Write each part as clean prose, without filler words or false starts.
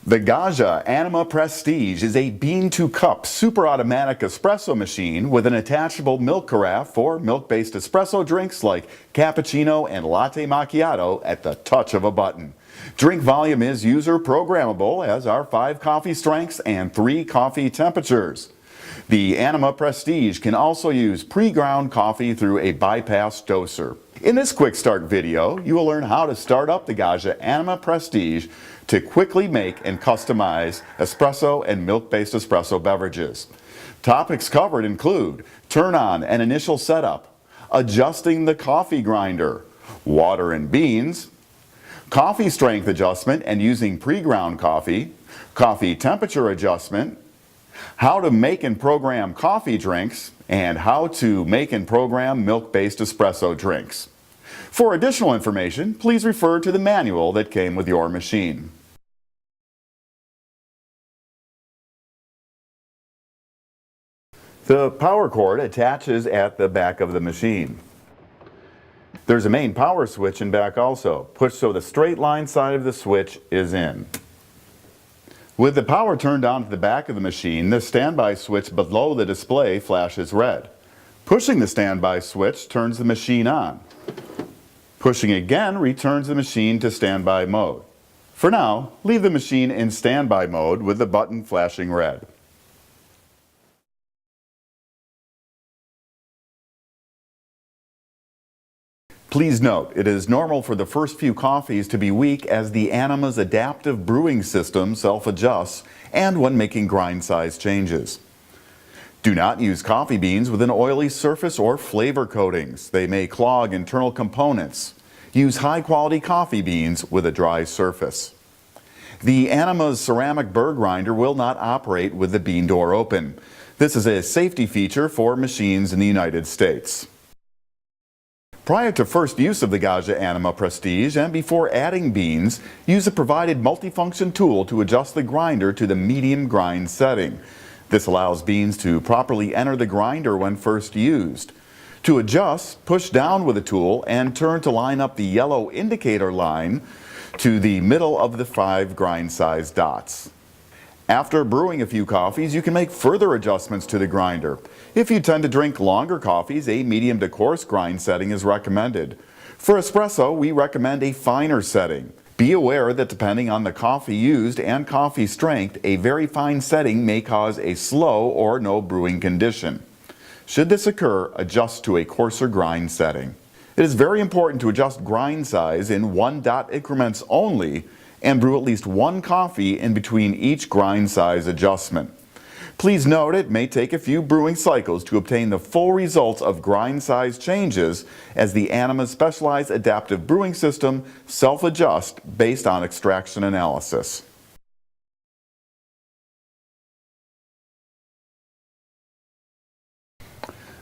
The Gaggia Anima Prestige is a bean-to-cup super automatic espresso machine with an attachable milk carafe for milk-based espresso drinks like cappuccino and latte macchiato at the touch of a button. Drink volume is user programmable, as are 5 coffee strengths and 3 coffee temperatures. The Anima Prestige can also use pre-ground coffee through a bypass doser. In this quick start video, you will learn how to start up the Gaggia Anima Prestige to quickly make and customize espresso and milk-based espresso beverages. Topics covered include turn on and initial setup, adjusting the coffee grinder, water and beans, coffee strength adjustment and using pre-ground coffee, coffee temperature adjustment, how to make and program coffee drinks, and how to make and program milk-based espresso drinks. For additional information, please refer to the manual that came with your machine. The power cord attaches at the back of the machine. There's a main power switch in back also, pushed so the straight line side of the switch is in. With the power turned on to the back of the machine, the standby switch below the display flashes red. Pushing the standby switch turns the machine on. Pushing again returns the machine to standby mode. For now, leave the machine in standby mode with the button flashing red. Please note, it is normal for the first few coffees to be weak as the Anima's adaptive brewing system self-adjusts and when making grind size changes. Do not use coffee beans with an oily surface or flavor coatings. They may clog internal components. Use high-quality coffee beans with a dry surface. The Anima's ceramic burr grinder will not operate with the bean door open. This is a safety feature for machines in the United States. Prior to first use of the Gaggia Anima Prestige and before adding beans, use a provided multifunction tool to adjust the grinder to the medium grind setting. This allows beans to properly enter the grinder when first used. To adjust, push down with the tool and turn to line up the yellow indicator line to the middle of the 5 grind size dots. After brewing a few coffees, you can make further adjustments to the grinder. If you tend to drink longer coffees, a medium to coarse grind setting is recommended. For espresso, we recommend a finer setting. Be aware that depending on the coffee used and coffee strength, a very fine setting may cause a slow or no brewing condition. Should this occur, adjust to a coarser grind setting. It is very important to adjust grind size in 1 dot increments only and brew at least 1 coffee in between each grind size adjustment. Please note it may take a few brewing cycles to obtain the full results of grind size changes as the Anima's specialized adaptive brewing system self-adjusts based on extraction analysis.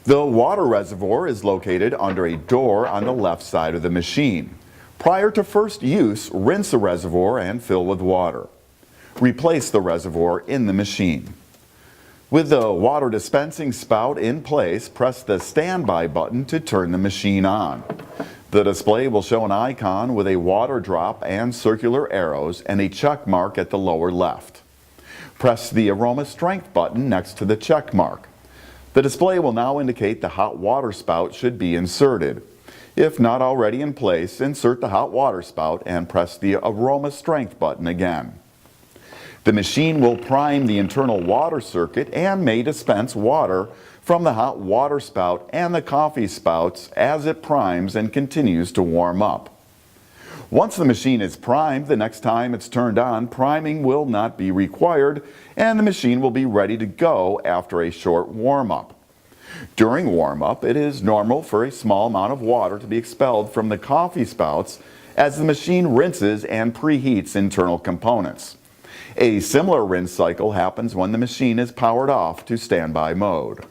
The water reservoir is located under a door on the left side of the machine. Prior to first use, rinse the reservoir and fill with water. Replace the reservoir in the machine. With the water dispensing spout in place, press the standby button to turn the machine on. The display will show an icon with a water drop and circular arrows and a check mark at the lower left. Press the aroma strength button next to the check mark. The display will now indicate the hot water spout should be inserted. If not already in place, insert the hot water spout and press the aroma strength button again. The machine will prime the internal water circuit and may dispense water from the hot water spout and the coffee spouts as it primes and continues to warm up. Once the machine is primed, the next time it's turned on, priming will not be required and the machine will be ready to go after a short warm-up. During warm-up, it is normal for a small amount of water to be expelled from the coffee spouts as the machine rinses and preheats internal components. A similar rinse cycle happens when the machine is powered off to standby mode.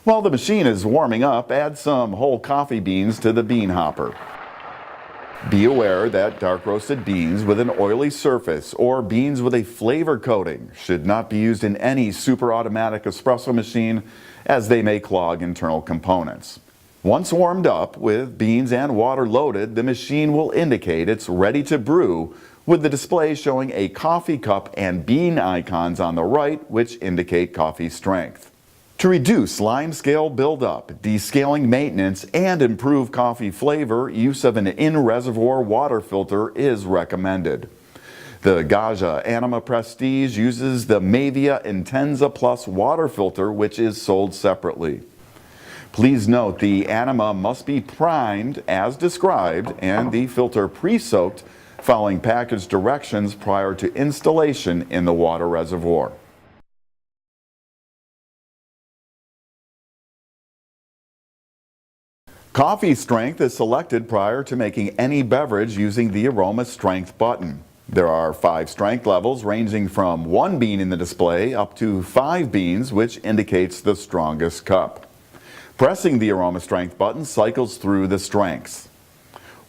While the machine is warming up, add some whole coffee beans to the bean hopper. Be aware that dark roasted beans with an oily surface or beans with a flavor coating should not be used in any super automatic espresso machine as they may clog internal components. Once warmed up with beans and water loaded, the machine will indicate it's ready to brew with the display showing a coffee cup and bean icons on the right, which indicate coffee strength. To reduce lime scale buildup, descaling maintenance, and improve coffee flavor, use of an in-reservoir water filter is recommended. The Gaggia Anima Prestige uses the Mavia Intenza Plus water filter, which is sold separately. Please note the Anima must be primed as described and the filter pre-soaked following package directions prior to installation in the water reservoir. Coffee strength is selected prior to making any beverage using the aroma strength button. There are 5 strength levels ranging from 1 bean in the display up to 5 beans, which indicates the strongest cup. Pressing the aroma strength button cycles through the strengths.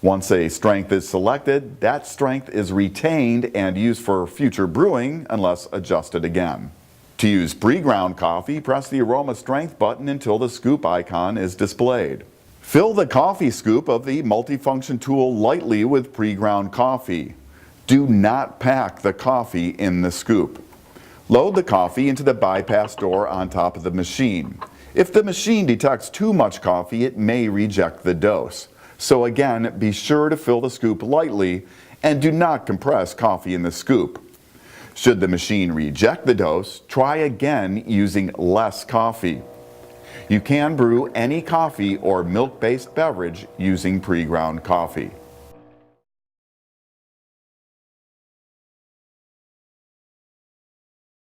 Once a strength is selected, that strength is retained and used for future brewing unless adjusted again. To use pre-ground coffee, press the aroma strength button until the scoop icon is displayed. Fill the coffee scoop of the multifunction tool lightly with pre-ground coffee. Do not pack the coffee in the scoop. Load the coffee into the bypass door on top of the machine. If the machine detects too much coffee, it may reject the dose. So again, be sure to fill the scoop lightly and do not compress coffee in the scoop. Should the machine reject the dose, try again using less coffee. You can brew any coffee or milk-based beverage using pre-ground coffee.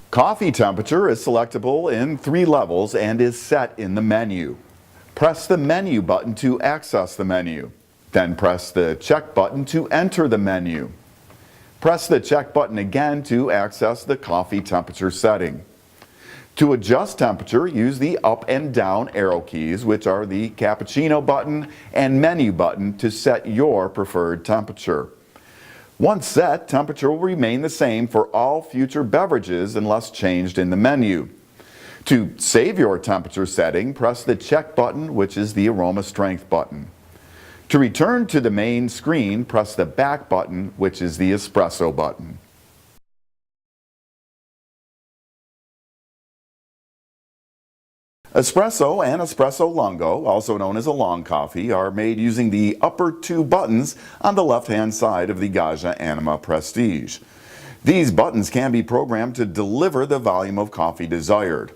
Coffee temperature is selectable in 3 levels and is set in the menu. Press the menu button to access the menu. Then press the check button to enter the menu. Press the check button again to access the coffee temperature setting. To adjust temperature, use the up and down arrow keys, which are the cappuchino button and menu button, to set your preferred temperature. Once set, temperature will remain the same for all future beverages unless changed in the menu. To save your temperature setting, press the check button, which is the aroma strength button. To return to the main screen, press the back button, which is the espresso button. Espresso and espresso lungo, also known as a long coffee, are made using the upper 2 buttons on the left-hand side of the Gaggia Anima Prestige. These buttons can be programmed to deliver the volume of coffee desired.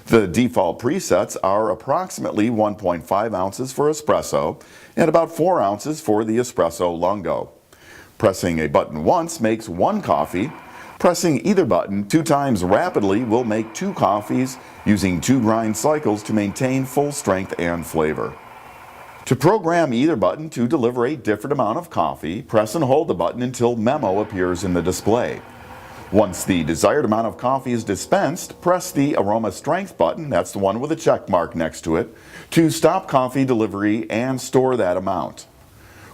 The default presets are approximately 1.5 ounces for espresso and about 4 ounces for the espresso lungo. Pressing a button once makes 1 coffee. Pressing either button 2 times rapidly will make 2 coffees, using 2 grind cycles to maintain full strength and flavor. To program either button to deliver a different amount of coffee, press and hold the button until memo appears in the display. Once the desired amount of coffee is dispensed, press the aroma strength button, that's the one with a check mark next to it, to stop coffee delivery and store that amount.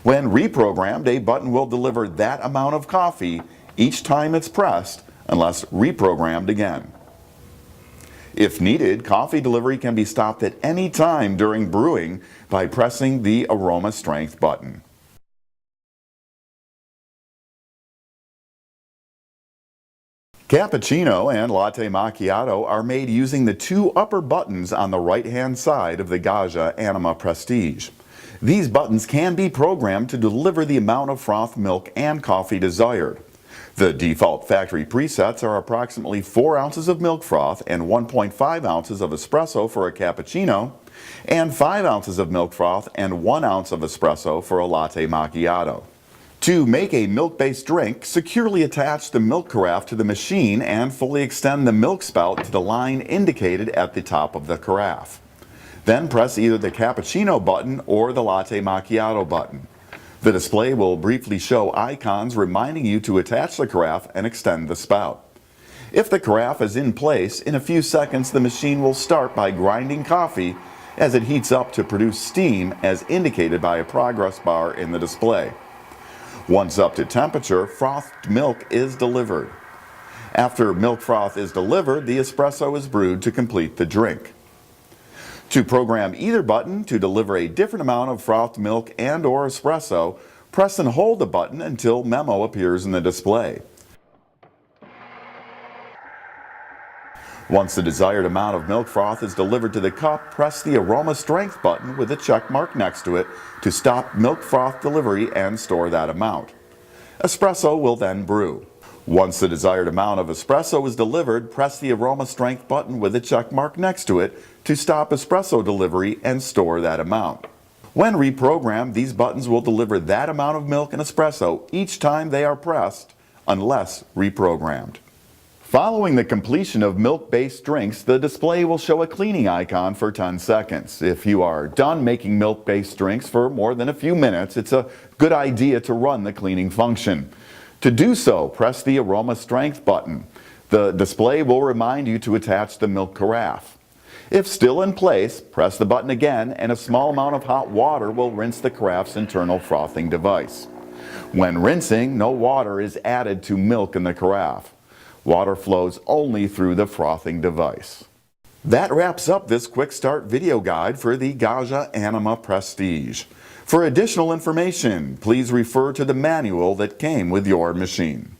When reprogrammed, a button will deliver that amount of coffee each time it's pressed, unless reprogrammed again. If needed, coffee delivery can be stopped at any time during brewing by pressing the aroma strength button. Cappuccino and latte macchiato are made using the 2 upper buttons on the right-hand side of the Gaggia Anima Prestige. These buttons can be programmed to deliver the amount of froth milk and coffee desired. The default factory presets are approximately 4 ounces of milk froth and 1.5 ounces of espresso for a cappuccino, and 5 ounces of milk froth and 1 ounce of espresso for a latte macchiato. To make a milk-based drink, securely attach the milk carafe to the machine and fully extend the milk spout to the line indicated at the top of the carafe. Then press either the cappuccino button or the latte macchiato button. The display will briefly show icons reminding you to attach the carafe and extend the spout. If the carafe is in place, in a few seconds the machine will start by grinding coffee as it heats up to produce steam as indicated by a progress bar in the display. Once up to temperature, frothed milk is delivered. After milk froth is delivered, the espresso is brewed to complete the drink. To program either button to deliver a different amount of frothed milk and/or espresso, Press and hold the button until memo appears in the display. Once the desired amount of milk froth is delivered to the cup, press the aroma strength button with a check mark next to it to stop milk froth delivery and store that amount. Espresso will then brew. Once the desired amount of espresso is delivered, press the aroma strength button with a check mark next to it to stop espresso delivery and store that amount. When reprogrammed, these buttons will deliver that amount of milk and espresso each time they are pressed, unless reprogrammed. Following the completion of milk-based drinks, the display will show a cleaning icon for 10 seconds. If you are done making milk-based drinks for more than a few minutes, it's a good idea to run the cleaning function. To do so, press the aroma strength button. The display will remind you to attach the milk carafe. If still in place, press the button again and a small amount of hot water will rinse the carafe's internal frothing device. When rinsing, no water is added to milk in the carafe. Water flows only through the frothing device. That wraps up this quick start video guide for the Gaggia Anima Prestige. For additional information, please refer to the manual that came with your machine.